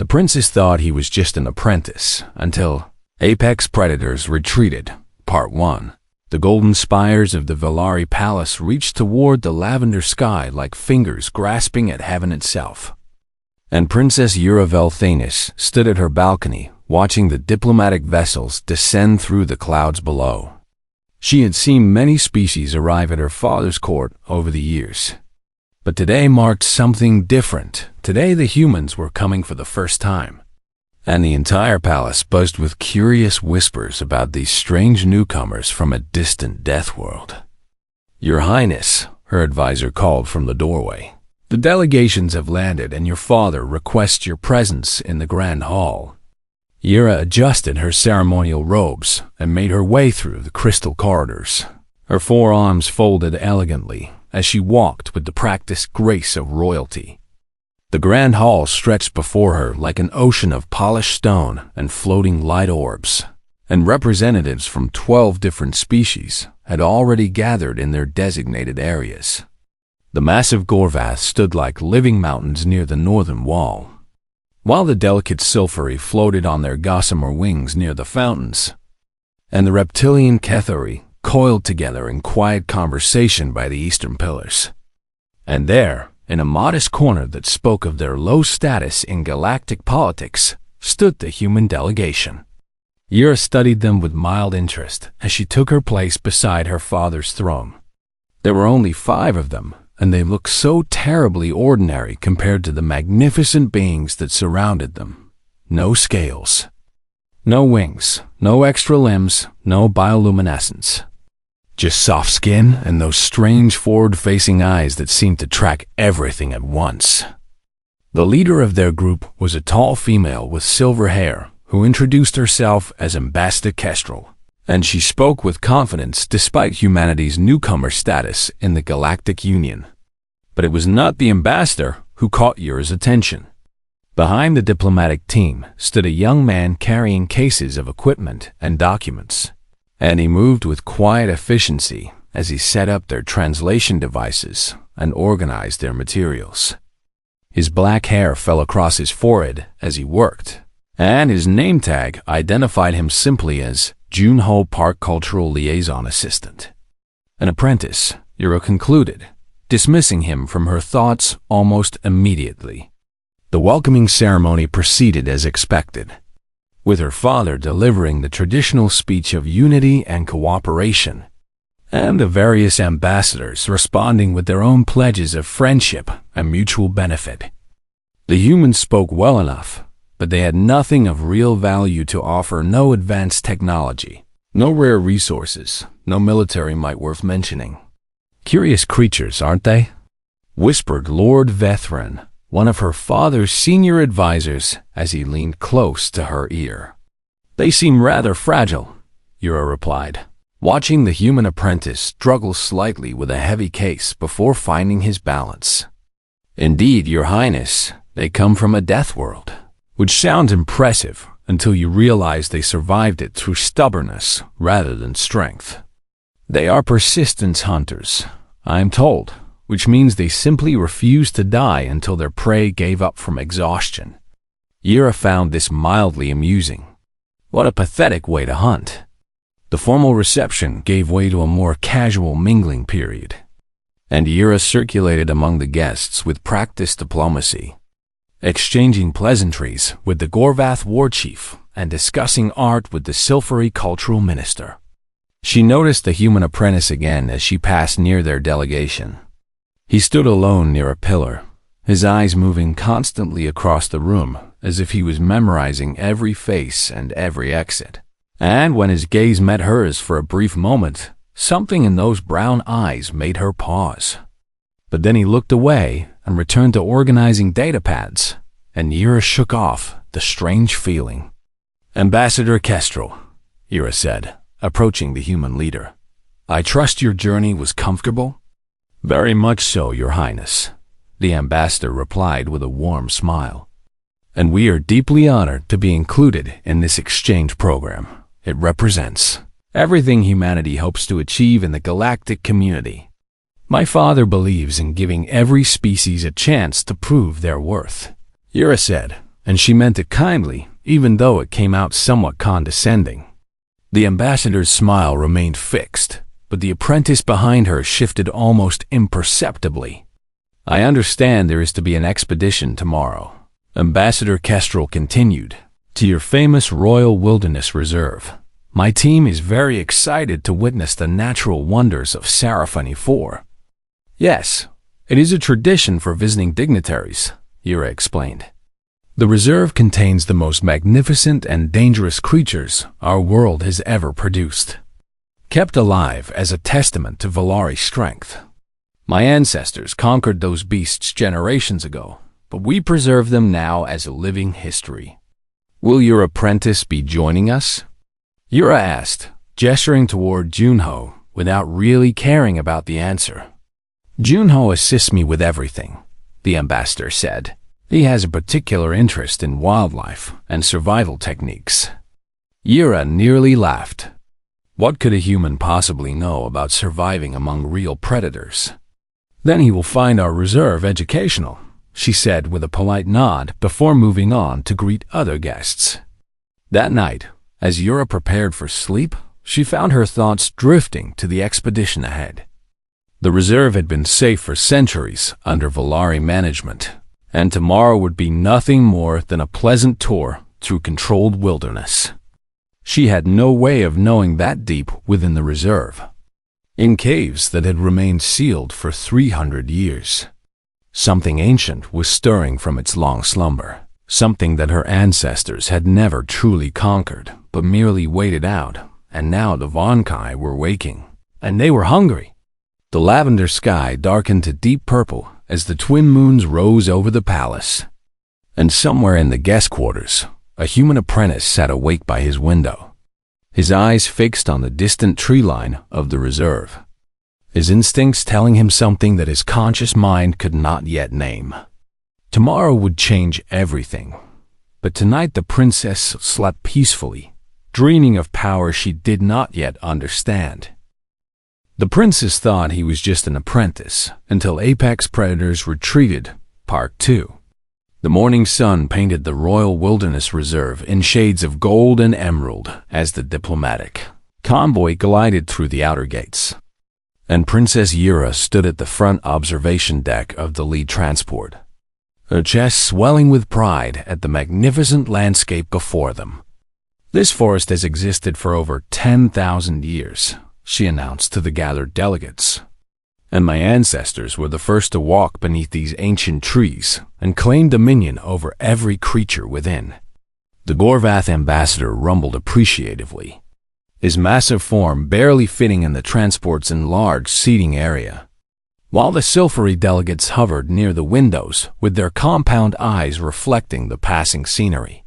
The princess thought he was just an apprentice until Apex Predators retreated. Part 1. The golden spires of the Valari Palace reached toward the lavender sky like fingers grasping at heaven itself. And Princess Uravel Thanis stood at her balcony, watching the diplomatic vessels descend through the clouds below. She had seen many species arrive at her father's court over the years. But today marked something different. Today the humans were coming for the first time. And the entire palace buzzed with curious whispers about these strange newcomers from a distant death world. "Your Highness," her advisor called from the doorway. "The delegations have landed and your father requests your presence in the Grand Hall." Yura adjusted her ceremonial robes and made her way through the crystal corridors. Her forearms folded elegantly as she walked with the practiced grace of royalty. The Grand Hall stretched before her like an ocean of polished stone and floating light orbs, and representatives from 12 different species had already gathered in their designated areas. The massive Gorvath stood like living mountains near the northern wall, while the delicate Sylphari floated on their gossamer wings near the fountains, and the reptilian Kethari coiled together in quiet conversation by the eastern pillars. And there, in a modest corner that spoke of their low status in galactic politics, stood the human delegation. Yura studied them with mild interest as she took her place beside her father's throne. There were only 5 of them, and they looked so terribly ordinary compared to the magnificent beings that surrounded them. No scales, no wings, no extra limbs, no bioluminescence. Just soft skin and those strange forward-facing eyes that seemed to track everything at once. The leader of their group was a tall female with silver hair who introduced herself as Ambassador Kestrel, and she spoke with confidence despite humanity's newcomer status in the Galactic Union. But it was not the ambassador who caught Yura's attention. Behind the diplomatic team stood a young man carrying cases of equipment and documents, and he moved with quiet efficiency as he set up their translation devices and organized their materials. His black hair fell across his forehead as he worked, and his name tag identified him simply as Junho Park Cultural Liaison Assistant. An apprentice, Yura concluded, dismissing him from her thoughts almost immediately. The welcoming ceremony proceeded as expected, with her father delivering the traditional speech of unity and cooperation, and the various ambassadors responding with their own pledges of friendship and mutual benefit. The humans spoke well enough, but they had nothing of real value to offer, no advanced technology, no rare resources, no military might worth mentioning. "Curious creatures, aren't they?" whispered Lord Vethran, one of her father's senior advisors, as he leaned close to her ear. "They seem rather fragile," Yura replied, watching the human apprentice struggle slightly with a heavy case before finding his balance. "Indeed, Your Highness, they come from a death world," which sounds impressive until you realize they survived it through stubbornness rather than strength. "They are persistence hunters, I am told, which means they simply refused to die until their prey gave up from exhaustion." Yura found this mildly amusing. What a pathetic way to hunt. The formal reception gave way to a more casual mingling period, and Yura circulated among the guests with practiced diplomacy, exchanging pleasantries with the Gorvath war chief and discussing art with the Sylphari cultural minister. She noticed the human apprentice again as she passed near their delegation. He stood alone near a pillar, his eyes moving constantly across the room as if he was memorizing every face and every exit. And when his gaze met hers for a brief moment, something in those brown eyes made her pause. But then he looked away and returned to organizing datapads, and Yura shook off the strange feeling. "Ambassador Kestrel," Yura said, approaching the human leader, "I trust your journey was comfortable?" "Very much so, Your Highness," the ambassador replied with a warm smile. "And we are deeply honored to be included in this exchange program. It represents everything humanity hopes to achieve in the galactic community. My father believes in giving every species a chance to prove their worth," Yura said, and she meant it kindly, even though it came out somewhat condescending. The ambassador's smile remained fixed, but the apprentice behind her shifted almost imperceptibly. "I understand there is to be an expedition tomorrow," Ambassador Kestrel continued, "to your famous Royal Wilderness Reserve. My team is very excited to witness the natural wonders of Sci-Fi 4. "Yes, it is a tradition for visiting dignitaries," Yura explained. "The reserve contains the most magnificent and dangerous creatures our world has ever produced, kept alive as a testament to Valari's strength. My ancestors conquered those beasts generations ago, but we preserve them now as a living history. Will your apprentice be joining us?" Yura asked, gesturing toward Junho without really caring about the answer. "Junho assists me with everything," the ambassador said. "He has a particular interest in wildlife and survival techniques." Yura nearly laughed. What could a human possibly know about surviving among real predators? "Then he will find our reserve educational," she said with a polite nod before moving on to greet other guests. That night, as Yura prepared for sleep, she found her thoughts drifting to the expedition ahead. The reserve had been safe for centuries under Valari management, and tomorrow would be nothing more than a pleasant tour through controlled wilderness. She had no way of knowing that deep within the reserve, in caves that had remained sealed for 300 years. Something ancient was stirring from its long slumber, something that her ancestors had never truly conquered, but merely waited out, and now the Vonkai were waking, and they were hungry. The lavender sky darkened to deep purple as the twin moons rose over the palace, and somewhere in the guest quarters, a human apprentice sat awake by his window, his eyes fixed on the distant tree line of the reserve, his instincts telling him something that his conscious mind could not yet name. Tomorrow would change everything, but tonight the princess slept peacefully, dreaming of power she did not yet understand. The princess thought he was just an apprentice until apex predators retreated. Part 2. The morning sun painted the Royal Wilderness Reserve in shades of gold and emerald as the diplomatic convoy glided through the outer gates, and Princess Yura stood at the front observation deck of the lead transport, her chest swelling with pride at the magnificent landscape before them. "This forest has existed for over 10,000 years, she announced to the gathered delegates, "and my ancestors were the first to walk beneath these ancient trees and claim dominion over every creature within." The Gorvath ambassador rumbled appreciatively, his massive form barely fitting in the transport's enlarged seating area, while the Silphery delegates hovered near the windows with their compound eyes reflecting the passing scenery.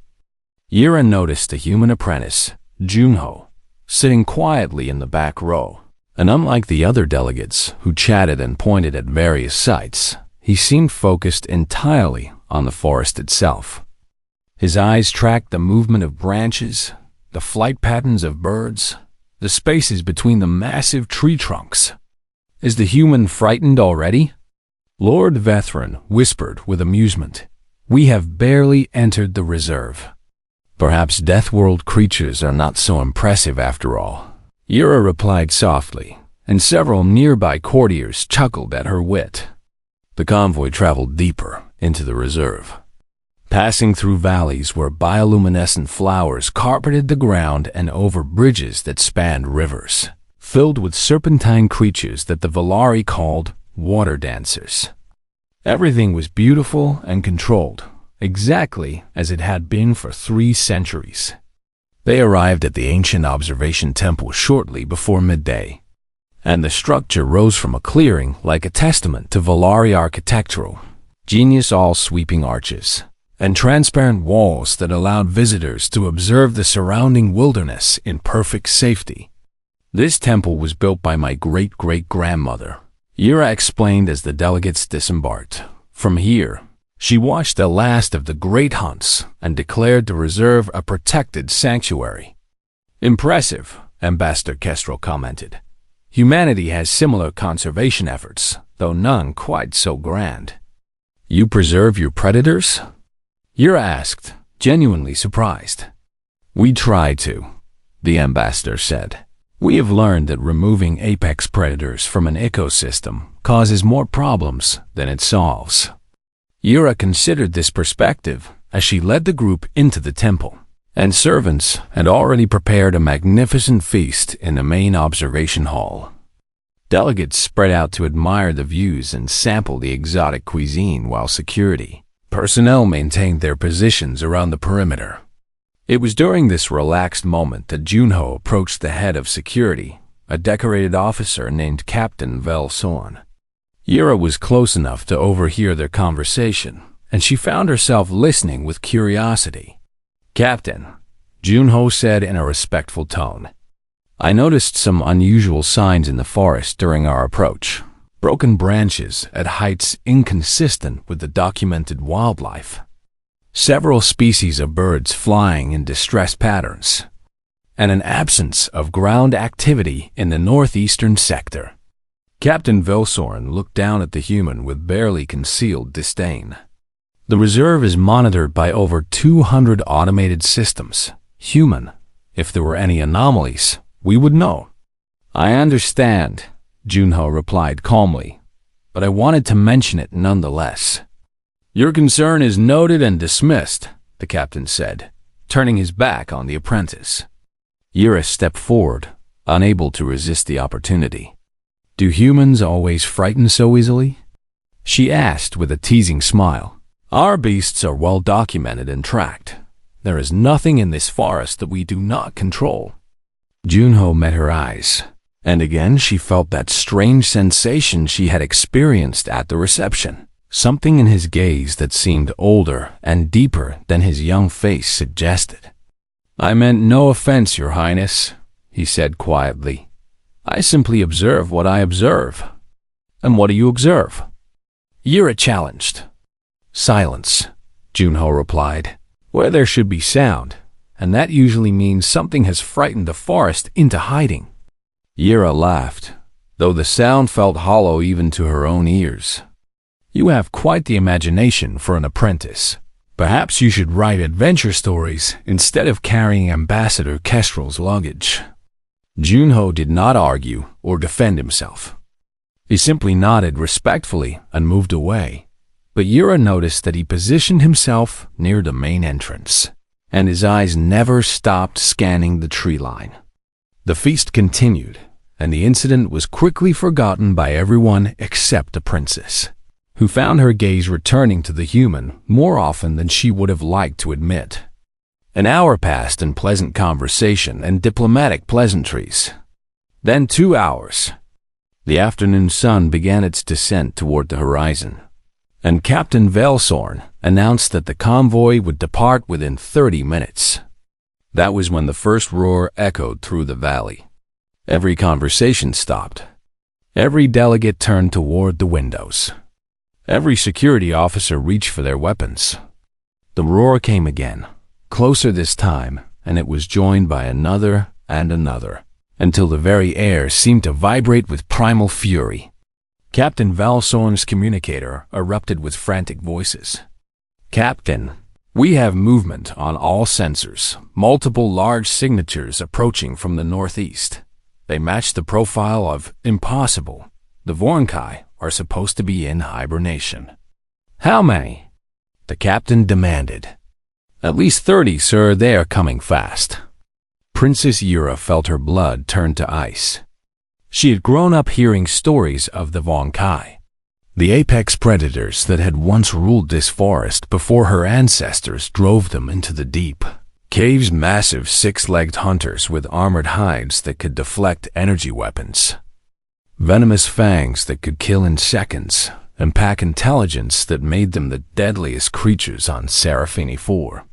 Yura noticed a human apprentice, Junho, sitting quietly in the back row, and unlike the other delegates who chatted and pointed at various sights, he seemed focused entirely on the forest itself. His eyes tracked the movement of branches, the flight patterns of birds, the spaces between the massive tree trunks. "Is the human frightened already?" Lord Vethran whispered with amusement. "We have barely entered the reserve. Perhaps Deathworld creatures are not so impressive after all." Yura replied softly, and several nearby courtiers chuckled at her wit. The convoy traveled deeper into the reserve, passing through valleys where bioluminescent flowers carpeted the ground and over bridges that spanned rivers, filled with serpentine creatures that the Valari called water dancers. Everything was beautiful and controlled, exactly as it had been for 3 centuries. They arrived at the ancient observation temple shortly before midday, and the structure rose from a clearing like a testament to Valari architectural genius, all sweeping arches and transparent walls that allowed visitors to observe the surrounding wilderness in perfect safety. "This temple was built by my great-great-grandmother," Yura explained as the delegates disembarked. "From here, she watched the last of the great hunts and declared the reserve a protected sanctuary." "Impressive," Ambassador Kestrel commented. "Humanity has similar conservation efforts, though none quite so grand." "You preserve your predators?" Yura asked, genuinely surprised. "We try to," the ambassador said. "We have learned that removing apex predators from an ecosystem causes more problems than it solves." Yura considered this perspective as she led the group into the temple, and servants had already prepared a magnificent feast in the main observation hall. Delegates spread out to admire the views and sample the exotic cuisine, while security personnel maintained their positions around the perimeter. It was during this relaxed moment that Junho approached the head of security, a decorated officer named Captain Velsorn. Yura was close enough to overhear their conversation, and she found herself listening with curiosity. "Captain," Junho said in a respectful tone, "I noticed some unusual signs in the forest during our approach. Broken branches at heights inconsistent with the documented wildlife. Several species of birds flying in distress patterns, and an absence of ground activity in the northeastern sector." Captain Velsorn looked down at the human with barely concealed disdain. "The reserve is monitored by over 200 automated systems. Human, if there were any anomalies, we would know." "I understand," Junho replied calmly, "but I wanted to mention it nonetheless." "Your concern is noted and dismissed," the captain said, turning his back on the apprentice. Yura stepped forward, unable to resist the opportunity. "Do humans always frighten so easily?" she asked with a teasing smile. "Our beasts are well documented and tracked. There is nothing in this forest that we do not control." Junho met her eyes, and again she felt that strange sensation she had experienced at the reception. Something in his gaze that seemed older and deeper than his young face suggested. "I meant no offense, Your Highness," he said quietly. "I simply observe what I observe." "And what do you observe?" Yura challenged. "Silence," Junho replied, "where there should be sound, and that usually means something has frightened the forest into hiding." Yura laughed, though the sound felt hollow even to her own ears. "You have quite the imagination for an apprentice. Perhaps you should write adventure stories instead of carrying Ambassador Kestrel's luggage." Junho did not argue or defend himself. He simply nodded respectfully and moved away. But Yura noticed that he positioned himself near the main entrance, and his eyes never stopped scanning the tree line. The feast continued, and the incident was quickly forgotten by everyone except the princess, who found her gaze returning to the human more often than she would have liked to admit. An hour passed in pleasant conversation and diplomatic pleasantries. Then 2 hours. The afternoon sun began its descent toward the horizon, and Captain Velsorn announced that the convoy would depart within 30 minutes. That was when the first roar echoed through the valley. Every conversation stopped. Every delegate turned toward the windows. Every security officer reached for their weapons. The roar came again, closer this time, and it was joined by another and another, until the very air seemed to vibrate with primal fury. Captain Velsorn's communicator erupted with frantic voices. "Captain, we have movement on all sensors, multiple large signatures approaching from the northeast. They match the profile of impossible. The Vornkai are supposed to be in hibernation." "How many?" the captain demanded. "At least 30, sir. They are coming fast." Princess Yura felt her blood turn to ice. She had grown up hearing stories of the Vornkai, the apex predators that had once ruled this forest before her ancestors drove them into the deep. Caves, massive six-legged hunters with armored hides that could deflect energy weapons. Venomous fangs that could kill in seconds, and pack intelligence that made them the deadliest creatures on Seraphini 4.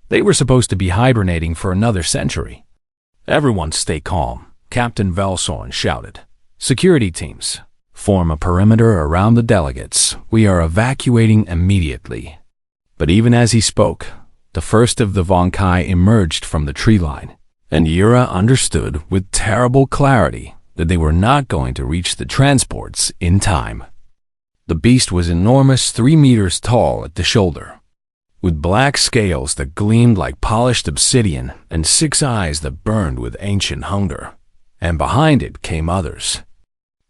They were supposed to be hibernating for another century. "Everyone stay calm," Captain Velsorn shouted. "Security teams, form a perimeter around the delegates. We are evacuating immediately." But even as he spoke, the first of the Vornkai emerged from the tree line, and Yura understood with terrible clarity that they were not going to reach the transports in time. The beast was enormous, 3 meters tall at the shoulder, with black scales that gleamed like polished obsidian and 6 eyes that burned with ancient hunger. And behind it came others,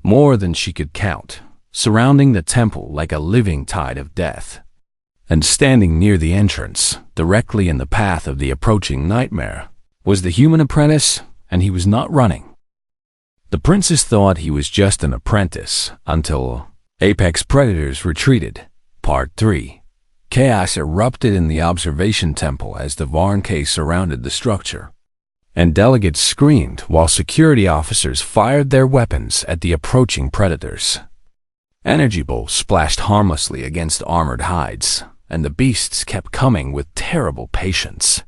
more than she could count, surrounding the temple like a living tide of death. And standing near the entrance, directly in the path of the approaching nightmare, was the human apprentice, and he was not running. The princess thought he was just an apprentice until apex predators retreated. Part 3. Chaos erupted in the observation temple as the Varnke surrounded the structure, and delegates screamed while security officers fired their weapons at the approaching predators. Energy bolts splashed harmlessly against armored hides, and the beasts kept coming with terrible patience.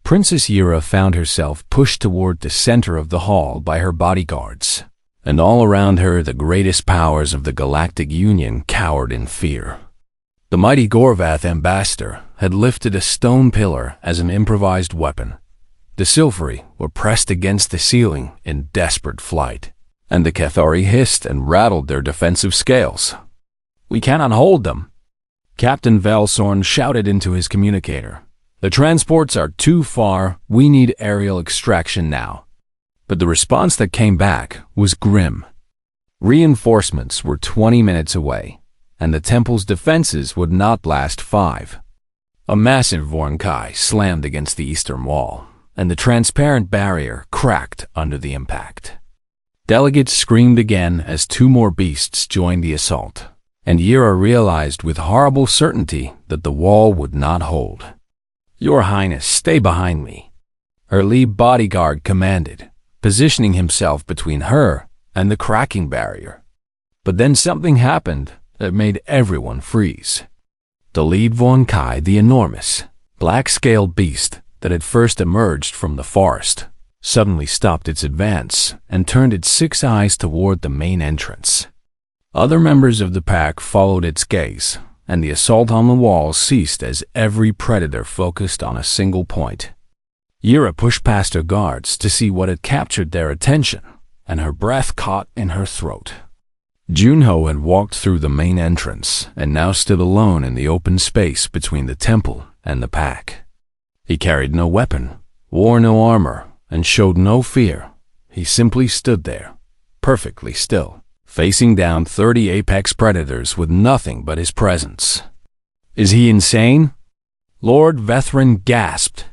Princess Yura found herself pushed toward the center of the hall by her bodyguards, and all around her the greatest powers of the Galactic Union cowered in fear. The mighty Gorvath ambassador had lifted a stone pillar as an improvised weapon. The Silphery were pressed against the ceiling in desperate flight, and the Cathari hissed and rattled their defensive scales. "We cannot hold them," Captain Valsorn shouted into his communicator. "The transports are too far. We need aerial extraction now." But the response that came back was grim. Reinforcements were 20 minutes away, and the temple's defenses would not last 5. A massive Vornkai slammed against the eastern wall, and the transparent barrier cracked under the impact. Delegates screamed again as 2 more beasts joined the assault, and Yura realized with horrible certainty that the wall would not hold. "Your Highness, stay behind me," her lead bodyguard commanded, positioning himself between her and the cracking barrier. But then something happened that made everyone freeze. The lead Vornkai, the enormous, black-scaled beast that had first emerged from the forest, suddenly stopped its advance and turned its 6 eyes toward the main entrance. Other members of the pack followed its gaze, and the assault on the wall ceased as every predator focused on a single point. Yura pushed past her guards to see what had captured their attention, and her breath caught in her throat. Junho had walked through the main entrance and now stood alone in the open space between the temple and the pack. He carried no weapon, wore no armor, and showed no fear. He simply stood there, perfectly still, facing down 30 apex predators with nothing but his presence. "Is he insane?" Lord Vethrin gasped.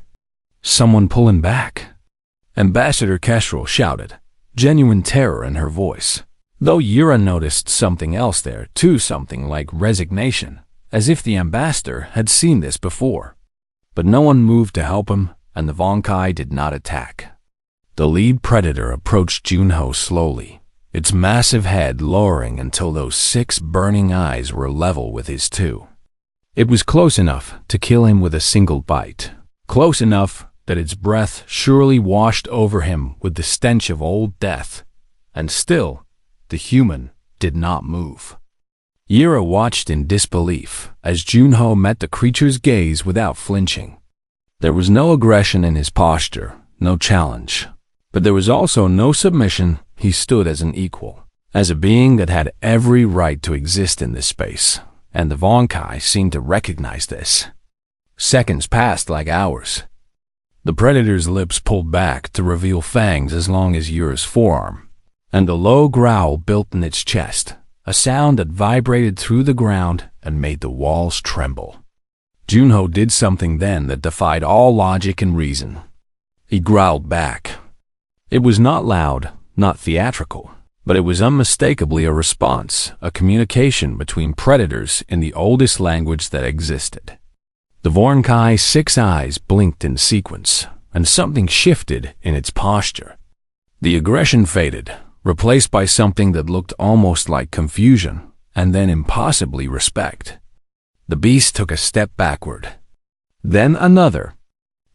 "Someone pull him back," Ambassador Kestrel shouted, genuine terror in her voice. Though Yura noticed something else there, too, something like resignation, as if the ambassador had seen this before. But no one moved to help him, and the Vonkai did not attack. The lead predator approached Junho slowly, its massive head lowering until those 6 burning eyes were level with his 2. It was close enough to kill him with a single bite, close enough that its breath surely washed over him with the stench of old death, and still the human did not move. Yura watched in disbelief as Junho met the creature's gaze without flinching. There was no aggression in his posture, no challenge, but there was also no submission. He stood as an equal, as a being that had every right to exist in this space, and the Vonkai seemed to recognize this. Seconds passed like hours. The predator's lips pulled back to reveal fangs as long as Yura's forearm, and a low growl built in its chest, a sound that vibrated through the ground and made the walls tremble. Junho did something then that defied all logic and reason. He growled back. It was not loud, not theatrical, but it was unmistakably a response, a communication between predators in the oldest language that existed. The Vornkai's 6 eyes blinked in sequence, and something shifted in its posture. The aggression faded, replaced by something that looked almost like confusion, and then impossibly respect. The beast took a step backward, then another.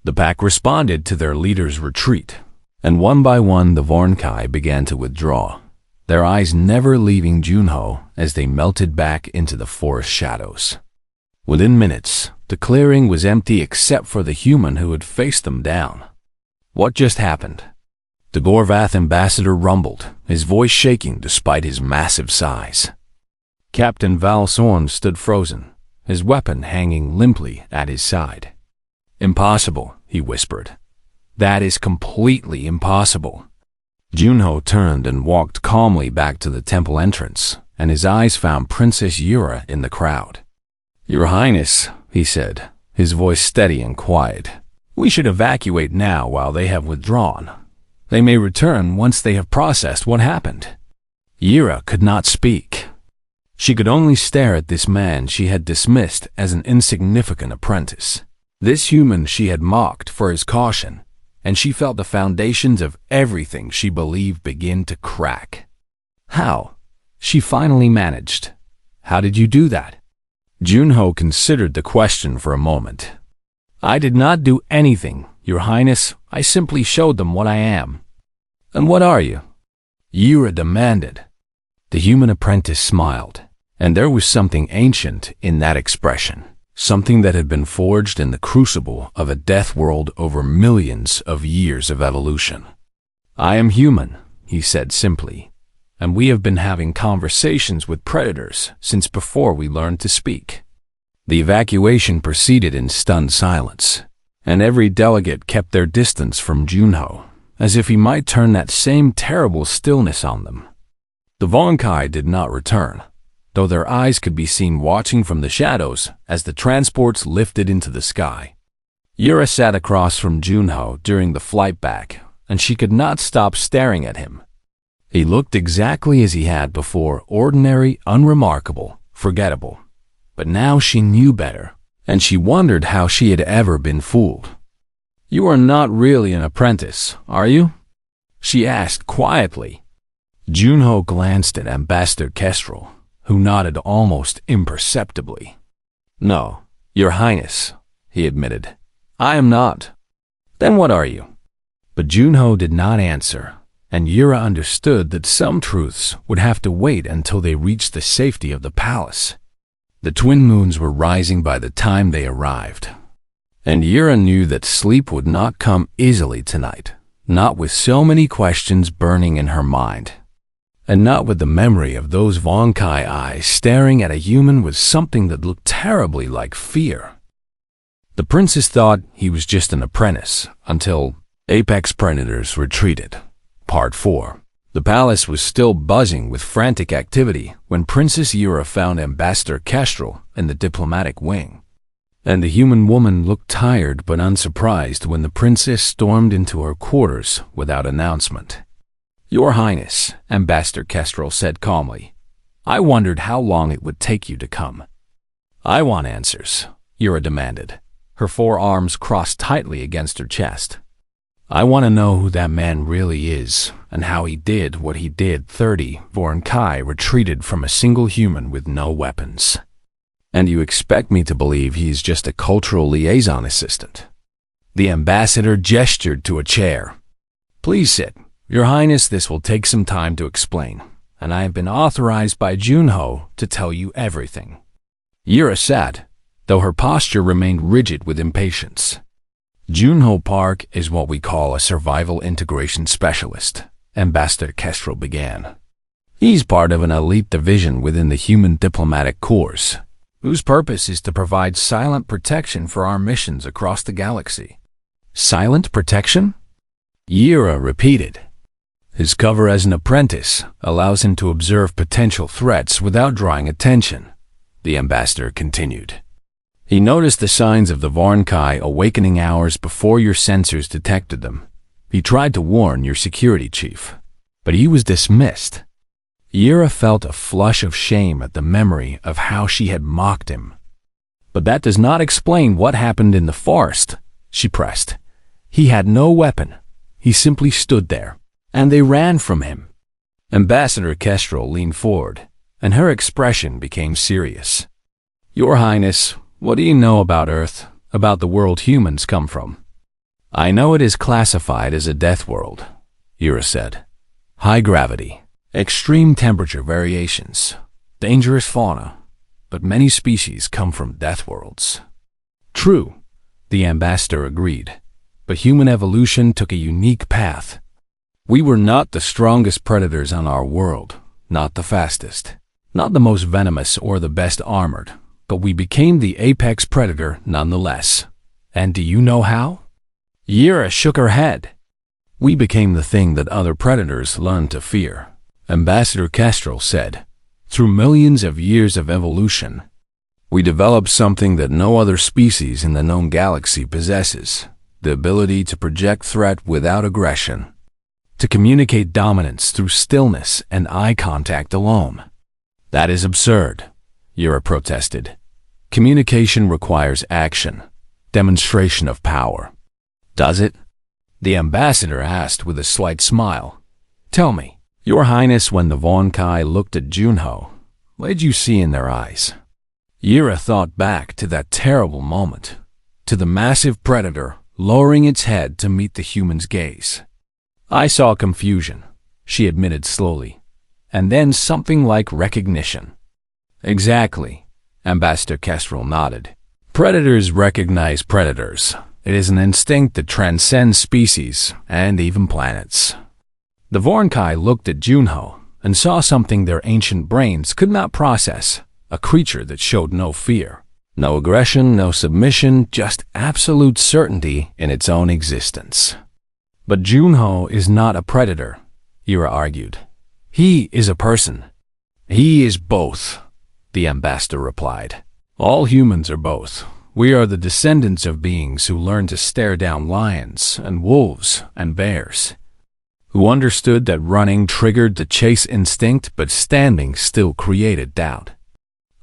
The pack responded to their leader's retreat, and one by one the Vornkai began to withdraw, their eyes never leaving Junho as they melted back into the forest shadows. Within minutes, the clearing was empty except for the human who had faced them down. What just happened? The Gorvath ambassador rumbled, his voice shaking despite his massive size. Captain Valsorn stood frozen, his weapon hanging limply at his side. "Impossible," he whispered. "That is completely impossible." Junho turned and walked calmly back to the temple entrance, and his eyes found Princess Yura in the crowd. "Your Highness," he said, his voice steady and quiet, "we should evacuate now while they have withdrawn. They may return once they have processed what happened." Yura could not speak. She could only stare at this man she had dismissed as an insignificant apprentice, this human she had mocked for his caution, and she felt the foundations of everything she believed begin to crack. "How?" she finally managed. "How did you do that?" Junho considered the question for a moment. "I did not do anything, Your Highness. I simply showed them what I am." "And what are you?" Yura demanded. The human apprentice smiled, and there was something ancient in that expression, something that had been forged in the crucible of a death world over millions of years of evolution. "I am human," he said simply, "and we have been having conversations with predators since before we learned to speak." The evacuation proceeded in stunned silence, and every delegate kept their distance from Junho, as if he might turn that same terrible stillness on them. The Vonkai did not return, though their eyes could be seen watching from the shadows as the transports lifted into the sky. Yura sat across from Junho during the flight back, and she could not stop staring at him. He looked exactly as he had before, ordinary, unremarkable, forgettable. But now she knew better, and she wondered how she had ever been fooled. "You are not really an apprentice, are you?" she asked quietly. Junho glanced at Ambassador Kestrel, who nodded almost imperceptibly. "No, Your Highness," he admitted. "I am not." "Then what are you?" But Junho did not answer, and Yura understood that some truths would have to wait until they reached the safety of the palace. The twin moons were rising by the time they arrived, and Yura knew that sleep would not come easily tonight, not with so many questions burning in her mind, and not with the memory of those Vonkai eyes staring at a human with something that looked terribly like fear. The princess thought he was just an apprentice until Apex Predators retreated. Part 4. The palace was still buzzing with frantic activity when Princess Yura found Ambassador Kestrel in the diplomatic wing. And the human woman looked tired but unsurprised when the princess stormed into her quarters without announcement. "Your Highness," Ambassador Kestrel said calmly, "I wondered how long it would take you to come." "I want answers," Yura demanded, her forearms crossed tightly against her chest. "I want to know who that man really is and how he did what he did. 30 Vornkai retreated from a single human with no weapons. And you expect me to believe he's just a cultural liaison assistant?" The ambassador gestured to a chair. "Please sit. Your Highness, this will take some time to explain, and I have been authorized by Junho to tell you everything." Yura sat, though her posture remained rigid with impatience. "Junho Park is what we call a survival integration specialist," Ambassador Kestrel began. "He's part of an elite division within the Human Diplomatic Corps, whose purpose is to provide silent protection for our missions across the galaxy." "Silent protection?" Yura repeated. "His cover as an apprentice allows him to observe potential threats without drawing attention," the ambassador continued. "He noticed the signs of the Vornkai awakening hours before your sensors detected them. He tried to warn your security chief, but he was dismissed." Yura felt a flush of shame at the memory of how she had mocked him. "But that does not explain what happened in the forest," she pressed. "He had no weapon. He simply stood there, and they ran from him." Ambassador Kestrel leaned forward, and her expression became serious. "Your Highness, what do you know about Earth, about the world humans come from?" "I know it is classified as a death world," Yura said. "High gravity, extreme temperature variations, dangerous fauna, but many species come from death worlds." "True," the ambassador agreed, "but human evolution took a unique path. We were not the strongest predators on our world, not the fastest, not the most venomous or the best armored, but we became the apex predator nonetheless. And do you know how? Yira shook her head. We became the thing that other predators learned to fear, Ambassador Kestrel said. Through millions of years of evolution, we developed something that no other species in the known galaxy possesses, the ability to project threat without aggression, to communicate dominance through stillness and eye contact alone. That is absurd, Yira protested. Communication requires action, demonstration of power. Does it? The ambassador asked with a slight smile. Tell me, Your Highness, when the Vonkai looked at Junho, what did you see in their eyes? Yira thought back to that terrible moment, to the massive predator lowering its head to meet the human's gaze. I saw confusion, she admitted slowly, and then something like recognition. Exactly, Ambassador Kestrel nodded. Predators recognize predators. It is an instinct that transcends species and even planets. The Vornkai looked at Junho and saw something their ancient brains could not process, a creature that showed no fear, no aggression, no submission, just absolute certainty in its own existence. But Junho is not a predator, Yira argued. He is a person. He is both, the ambassador replied. All humans are both. We are the descendants of beings who learned to stare down lions and wolves and bears, who understood that running triggered the chase instinct but standing still created doubt.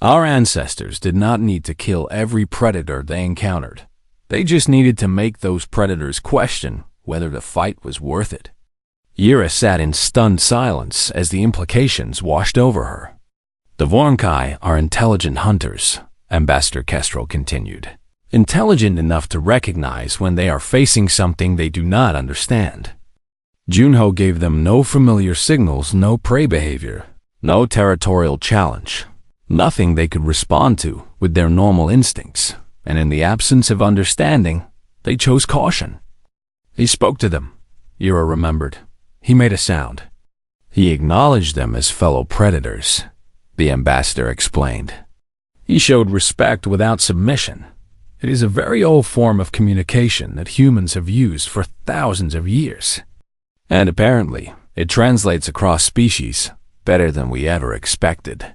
Our ancestors did not need to kill every predator they encountered. They just needed to make those predators question whether the fight was worth it. Yira sat in stunned silence as the implications washed over her. The Vornkai are intelligent hunters, Ambassador Kestrel continued. Intelligent enough to recognize when they are facing something they do not understand. Junho gave them no familiar signals, no prey behavior, no territorial challenge, nothing they could respond to with their normal instincts, and in the absence of understanding, they chose caution. He spoke to them, Yira remembered. He made a sound. He acknowledged them as fellow predators, the ambassador explained. He showed respect without submission. It is a very old form of communication that humans have used for thousands of years. And apparently, it translates across species better than we ever expected.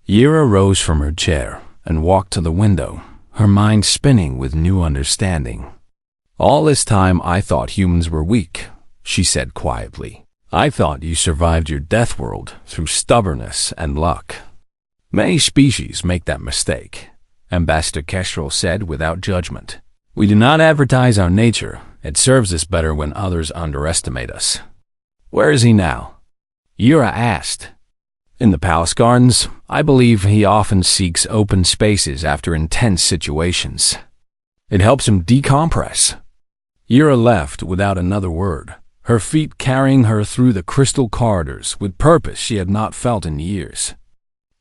Yira rose from her chair and walked to the window, her mind spinning with new understanding. All this time I thought humans were weak, she said quietly. I thought you survived your death world through stubbornness and luck. Many species make that mistake, Ambassador Kestrel said without judgment. We do not advertise our nature. It serves us better when others underestimate us. Where is he now? Yira asked. In the palace gardens, I believe he often seeks open spaces after intense situations. It helps him decompress. Yira left without another word, her feet carrying her through the crystal corridors with purpose she had not felt in years.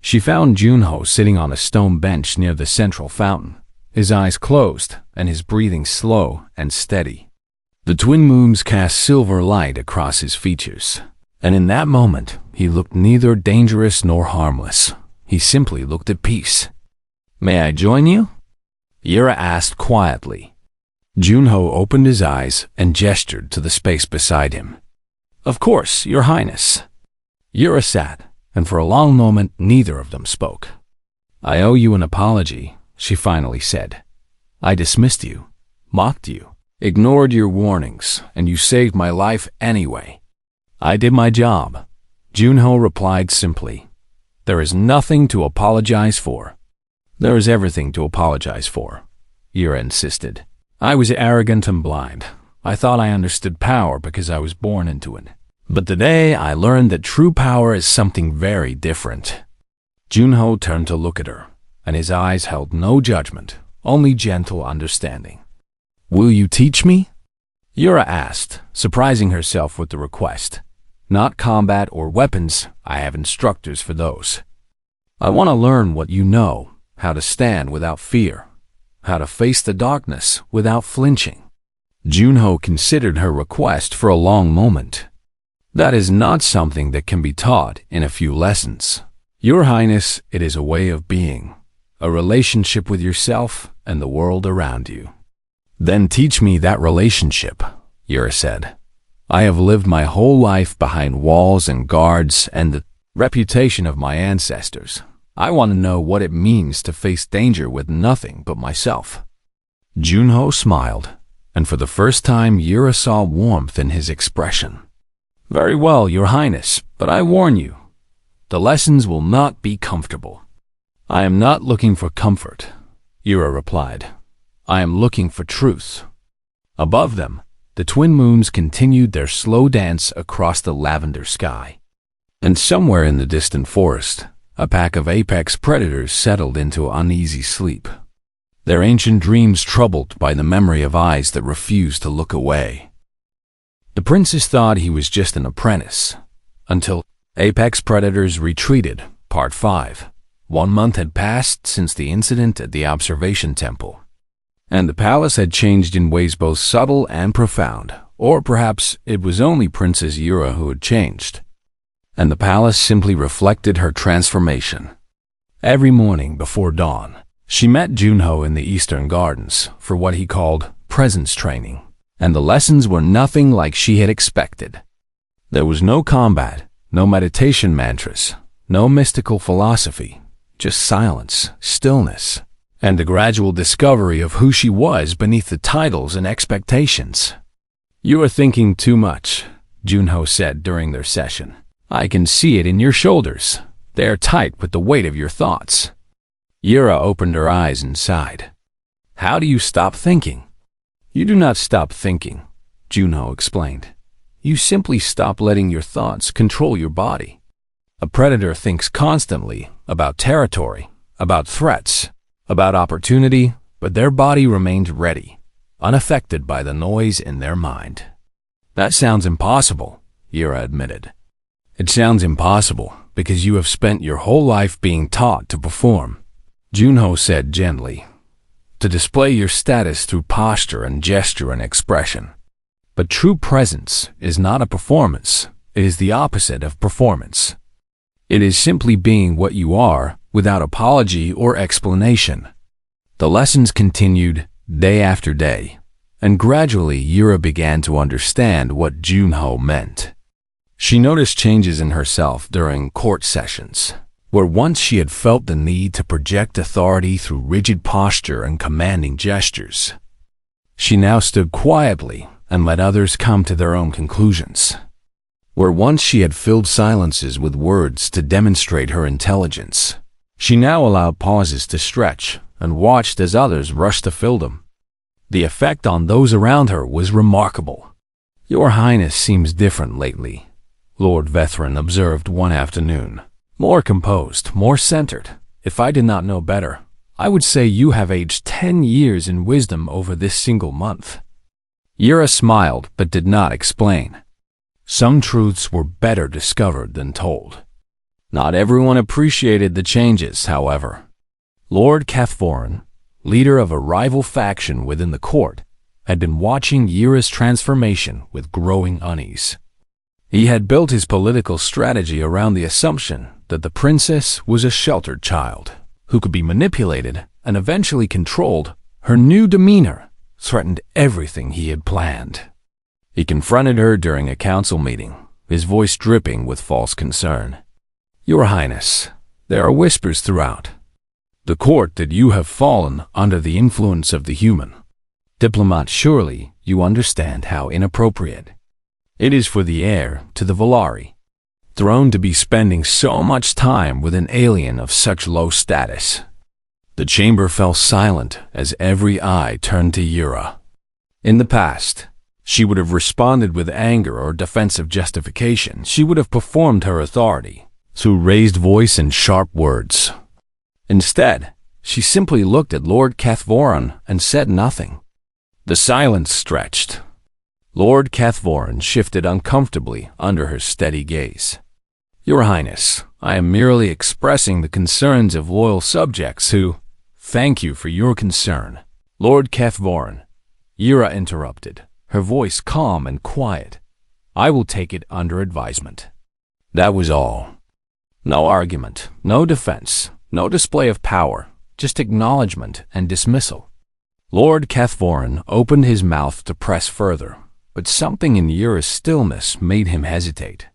She found Junho sitting on a stone bench near the central fountain, his eyes closed and his breathing slow and steady. The twin moons cast silver light across his features, and in that moment he looked neither dangerous nor harmless. He simply looked at peace. May I join you? Yira asked quietly. Junho opened his eyes and gestured to the space beside him. Of course, Your Highness. Yira sat, and for a long moment neither of them spoke. I owe you an apology, she finally said. I dismissed you, mocked you, ignored your warnings, and you saved my life anyway. I did my job, Junho replied simply. There is nothing to apologize for. There is everything to apologize for, Yira insisted. I was arrogant and blind. I thought I understood power because I was born into it. But today I learned that true power is something very different. Junho turned to look at her, and his eyes held no judgment, only gentle understanding. Will you teach me? Yira asked, surprising herself with the request. Not combat or weapons, I have instructors for those. I want to learn what you know, how to stand without fear, how to face the darkness without flinching. Junho considered her request for a long moment. That is not something that can be taught in a few lessons. Your Highness, it is a way of being. a relationship with yourself and the world around you. Then teach me that relationship, Yura said. I have lived my whole life behind walls and guards and the reputation of my ancestors. I want to know what it means to face danger with nothing but myself. Junho smiled, and for the first time Yura saw warmth in his expression. Very well, Your Highness, but I warn you, the lessons will not be comfortable. I am not looking for comfort, Yura replied. I am looking for truth. Above them, the twin moons continued their slow dance across the lavender sky. And somewhere in the distant forest, a pack of apex predators settled into uneasy sleep, their ancient dreams troubled by the memory of eyes that refused to look away. The princess thought he was just an apprentice, until apex predators retreated. Part 5. 1 month had passed since the incident at the observation temple, and the palace had changed in ways both subtle and profound. Or perhaps it was only Princess Yura who had changed, and the palace simply reflected her transformation. Every morning before dawn, she met Junho in the Eastern Gardens for what he called presence training, and the lessons were nothing like she had expected. There was no combat, no meditation mantras, no mystical philosophy, just silence, stillness, and the gradual discovery of who she was beneath the titles and expectations. You are thinking too much, Junho said during their session. I can see it in your shoulders. They are tight with the weight of your thoughts. Yura opened her eyes and sighed. How do you stop thinking? You do not stop thinking, Junho explained. You simply stop letting your thoughts control your body. A predator thinks constantly about territory, about threats, about opportunity, but their body remains ready, unaffected by the noise in their mind. That sounds impossible, Yura admitted. It sounds impossible because you have spent your whole life being taught to perform, Junho said gently, to display your status through posture and gesture and expression. But true presence is not a performance. It is the opposite of performance. It is simply being what you are without apology or explanation. The lessons continued day after day, and gradually Yura began to understand what Junho meant. She noticed changes in herself during court sessions, where once she had felt the need to project authority through rigid posture and commanding gestures, she now stood quietly and let others come to their own conclusions. Where once she had filled silences with words to demonstrate her intelligence, she now allowed pauses to stretch and watched as others rushed to fill them. The effect on those around her was remarkable. Your Highness seems different lately, Lord Vethrin observed one afternoon. More composed, more centered. If I did not know better, I would say you have aged 10 years in wisdom over this single month. Yura smiled but did not explain. Some truths were better discovered than told. Not everyone appreciated the changes, however. Lord Cathvorin, leader of a rival faction within the court, had been watching Yura's transformation with growing unease. He had built his political strategy around the assumption that the princess was a sheltered child who could be manipulated and eventually controlled. Her new demeanor threatened everything he had planned. He confronted her during a council meeting, his voice dripping with false concern. Your Highness, there are whispers throughout the court that you have fallen under the influence of the human. Diplomat, surely you understand how inappropriate it is for the heir to the Valari throne to be spending so much time with an alien of such low status. The chamber fell silent as every eye turned to Yura. In the past, she would have responded with anger or defensive justification. She would have performed her authority through raised voice and sharp words. Instead, she simply looked at Lord Cathvorin and said nothing. The silence stretched. Lord Cathvorin shifted uncomfortably under her steady gaze. Your Highness, I am merely expressing the concerns of loyal subjects who— Thank you for your concern, Lord Cathvorin, Yura interrupted, her voice calm and quiet. I will take it under advisement. That was all. No argument, no defense, no display of power, just acknowledgement and dismissal. Lord Kethvorin opened his mouth to press further, but something in Yura's stillness made him hesitate.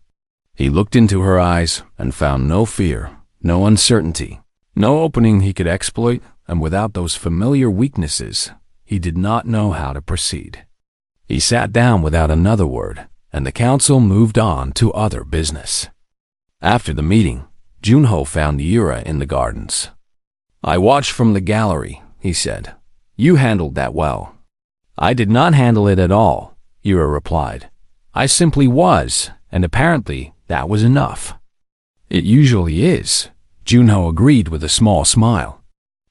He looked into her eyes and found no fear, no uncertainty, no opening he could exploit, and without those familiar weaknesses, he did not know how to proceed. He sat down without another word, and the council moved on to other business. After the meeting, Junho found Yura in the gardens. "I watched from the gallery," he said. "You handled that well." "I did not handle it at all," Yura replied. "I simply was, and apparently that was enough." "It usually is," Junho agreed with a small smile.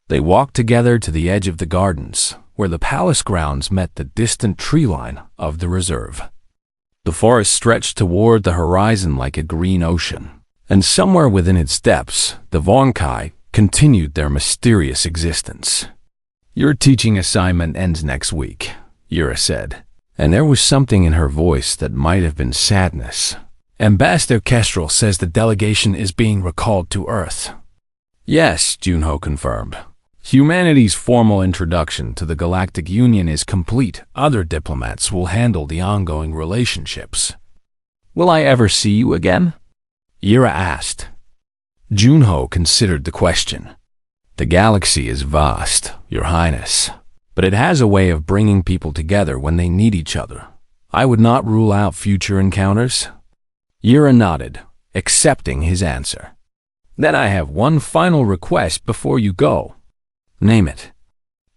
They walked together to the edge of the gardens, where the palace grounds met the distant tree line of the reserve. The forest stretched toward the horizon like a green ocean, and somewhere within its depths, the Vornkai continued their mysterious existence. "Your teaching assignment ends next week," Yura said, and there was something in her voice that might have been sadness. "Ambassador Kestrel says the delegation is being recalled to Earth." "Yes," Junho confirmed. "Humanity's formal introduction to the Galactic Union is complete. Other diplomats will handle the ongoing relationships." "Will I ever see you again?" Yura asked. Junho considered the question. "The galaxy is vast, Your Highness, but it has a way of bringing people together when they need each other. I would not rule out future encounters." Yura nodded, accepting his answer. "Then I have one final request before you go." "Name it."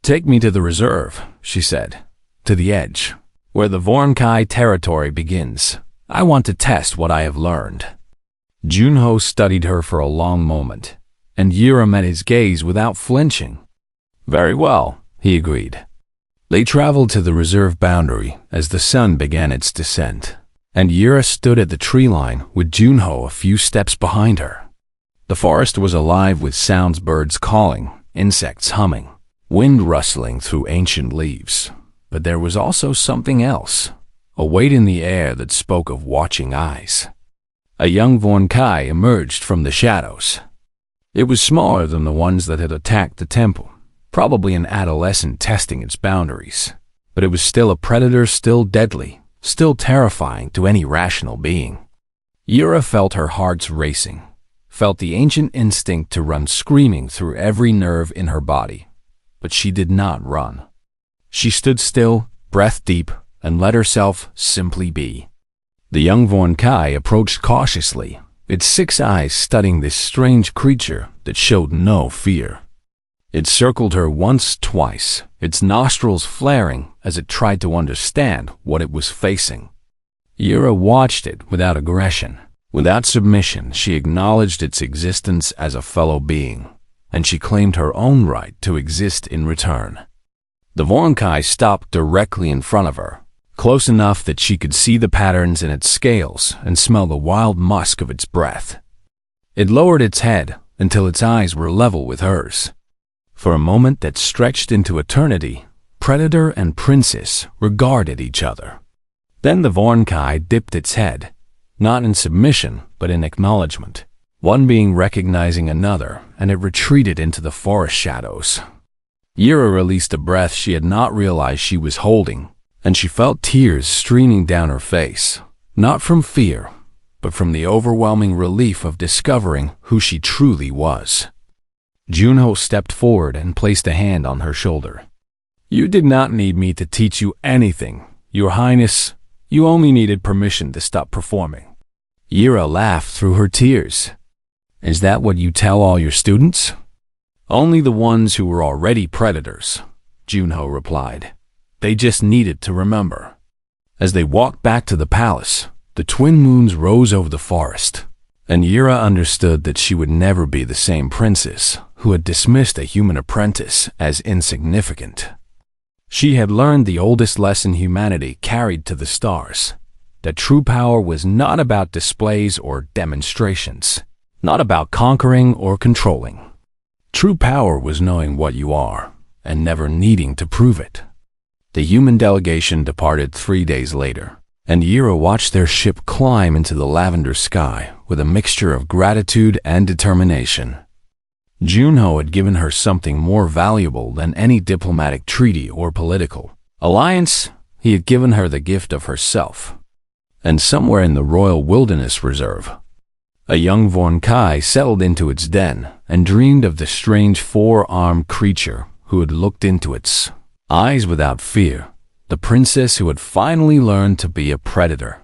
"Take me to the reserve," she said, "to the edge, where the Vornkai territory begins. I want to test what I have learned." Junho studied her for a long moment, and Yura met his gaze without flinching. "Very well," he agreed. They traveled to the reserve boundary as the sun began its descent, and Yura stood at the tree line with Junho a few steps behind her. The forest was alive with sounds: birds calling, insects humming, wind rustling through ancient leaves. But there was also something else, a weight in the air that spoke of watching eyes. A young Vornkai emerged from the shadows. It was smaller than the ones that had attacked the temple, probably an adolescent testing its boundaries. But it was still a predator, still deadly, still terrifying to any rational being. Yura felt her heart's racing, felt the ancient instinct to run screaming through every nerve in her body. But she did not run. She stood still, breath deep, and let herself simply be. The young Vornkai approached cautiously, its 6 eyes studying this strange creature that showed no fear. It circled her once, twice, its nostrils flaring as it tried to understand what it was facing. Yura watched it without aggression. Without submission, she acknowledged its existence as a fellow being, and she claimed her own right to exist in return. The Vornkai stopped directly in front of her, close enough that she could see the patterns in its scales and smell the wild musk of its breath. It lowered its head until its eyes were level with hers. For a moment that stretched into eternity, predator and princess regarded each other. Then the Vornkai dipped its head, not in submission but in acknowledgement, one being recognizing another, and it retreated into the forest shadows. Yura released a breath she had not realized she was holding, and she felt tears streaming down her face, not from fear, but from the overwhelming relief of discovering who she truly was. Junho stepped forward and placed a hand on her shoulder. "You did not need me to teach you anything, Your Highness. You only needed permission to stop performing." Yura laughed through her tears. "Is that what you tell all your students?" "Only the ones who were already predators," Junho replied. "They just needed to remember." As they walked back to the palace, the twin moons rose over the forest, and Yura understood that she would never be the same princess who had dismissed a human apprentice as insignificant. She had learned the oldest lesson humanity carried to the stars, that true power was not about displays or demonstrations, not about conquering or controlling. True power was knowing what you are and never needing to prove it. The human delegation departed 3 days later, and Yura watched their ship climb into the lavender sky with a mixture of gratitude and determination. Junho had given her something more valuable than any diplomatic treaty or political alliance. He had given her the gift of herself. And somewhere in the Royal Wilderness Reserve, a young Vorn Kai settled into its den and dreamed of the strange four-armed creature who had looked into its eyes without fear, the princess who had finally learned to be a predator.